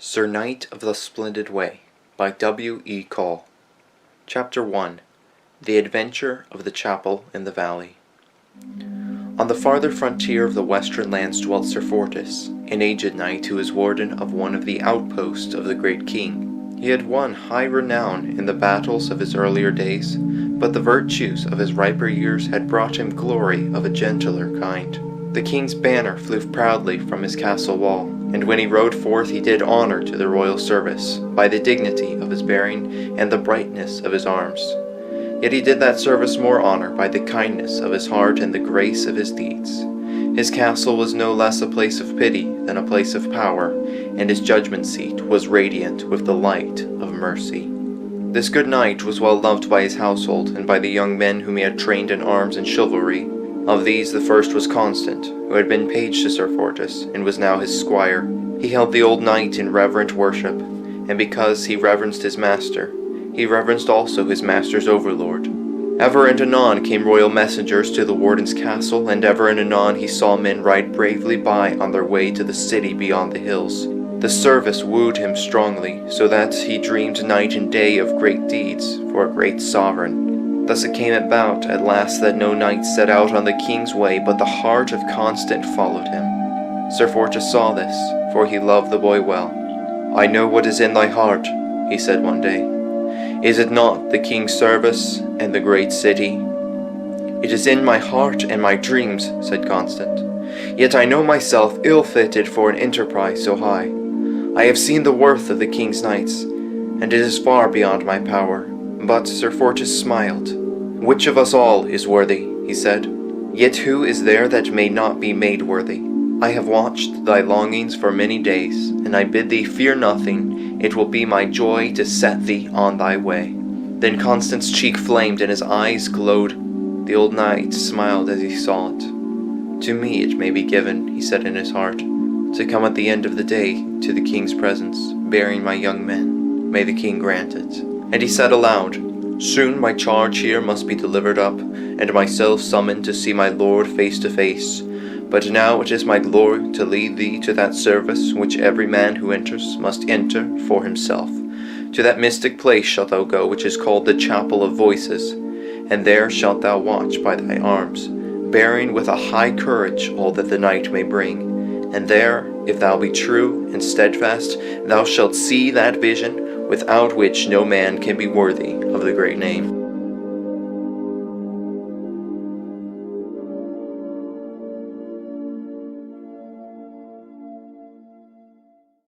Sir Knight of the Splendid Way by W. E. Call. Chapter 1. The Adventure of the Chapel in the Valley. On the farther frontier of the western lands dwelt Sir Fortis, an aged knight who was warden of one of the outposts of the great king. He had won high renown in the battles of his earlier days, but the virtues of his riper years had brought him glory of a gentler kind. The king's banner flew proudly from his castle wall, and when he rode forth he did honor to the royal service, by the dignity of his bearing and the brightness of his arms. Yet he did that service more honor by the kindness of his heart and the grace of his deeds. His castle was no less a place of pity than a place of power, and his judgment seat was radiant with the light of mercy. This good knight was well loved by his household and by the young men whom he had trained in arms and chivalry. Of these the first was Constant, who had been page to Sir Fortis, and was now his squire. He held the old knight in reverent worship, and because he reverenced his master, he reverenced also his master's overlord. Ever and anon came royal messengers to the warden's castle, and ever and anon he saw men ride bravely by on their way to the city beyond the hills. The service wooed him strongly, so that he dreamed night and day of great deeds for a great sovereign. Thus it came about at last that no knight set out on the king's way, but the heart of Constant followed him. Sir Fortis saw this, for he loved the boy well. "I know what is in thy heart," he said one day. "Is it not the king's service and the great city?" "It is in my heart and my dreams," said Constant. "Yet I know myself ill-fitted for an enterprise so high. I have seen the worth of the king's knights, and it is far beyond my power." But Sir Fortis smiled. "Which of us all is worthy?" he said. "Yet who is there that may not be made worthy? I have watched thy longings for many days, and I bid thee fear nothing. It will be my joy to set thee on thy way." Then Constant's cheek flamed and his eyes glowed. The old knight smiled as he saw it. "To me it may be given," he said in his heart, "to come at the end of the day to the king's presence, bearing my young men. May the king grant it." And he said aloud, "Soon my charge here must be delivered up, and myself summoned to see my lord face to face. But now it is my glory to lead thee to that service which every man who enters must enter for himself. To that mystic place shalt thou go, which is called the Chapel of Voices, and there shalt thou watch by thy arms, bearing with a high courage all that the night may bring. And there, if thou be true and steadfast, thou shalt see that vision without which no man can be worthy of the great name."